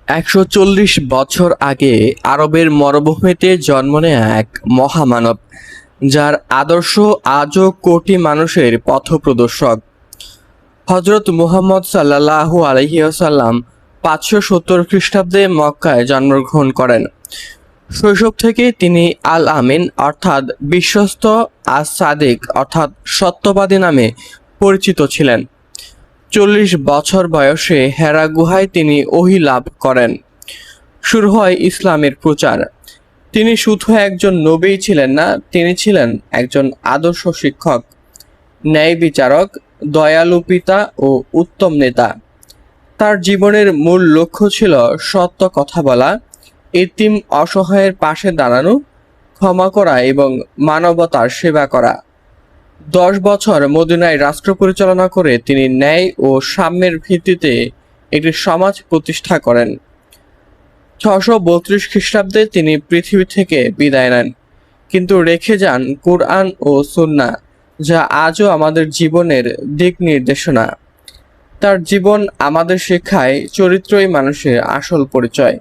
১৪০ বছর আগে আরবের মরুভূমিতে জন্ম নেয়া এক মহামানব, যার আদর্শ আজও কোটি মানুষের পথপ্রদর্শক। হজরত মুহাম্মদ সাল্লাল্লাহু আলাইহি ওয়াসাল্লাম ৫৭০ খ্রিস্টাব্দে মক্কায় জন্মগ্রহণ করেন। শৈশব থেকেই তিনি আল আমিন অর্থাৎ বিশ্বস্ত, আস সাদিক অর্থাৎ সত্যবাদী নামে পরিচিত ছিলেন। ৪০ বছর বয়সে হেরা গুহায় তিনি ওহী লাভ করেন। শুরু হয় ইসলামের প্রচার। তিনি শুধু একজন নবী ছিলেন না, তিনি ছিলেন একজন আদর্শ শিক্ষক, ন্যায় বিচারক, দয়ালু পিতা ও উত্তম নেতা। তার জীবনের মূল লক্ষ্য ছিল সত্য কথা বলা, এতিম অসহায়ের পাশে দাঁড়ানো, ক্ষমা করা এবং মানবতার সেবা করা। ১০ বছর মদিনায় রাষ্ট্র পরিচালনা করে তিনি ন্যায় ও সাম্যের ভিত্তিতে একটি সমাজ প্রতিষ্ঠা করেন। ৬৩২ খ্রিস্টাব্দে তিনি পৃথিবী থেকে বিদায় নেন, কিন্তু রেখে যান কুরআন ও সুন্নাহ, যা আজও আমাদের জীবনের দিক নির্দেশনা। তার জীবন আমাদের শেখায় চরিত্রই মানুষের আসল পরিচয়।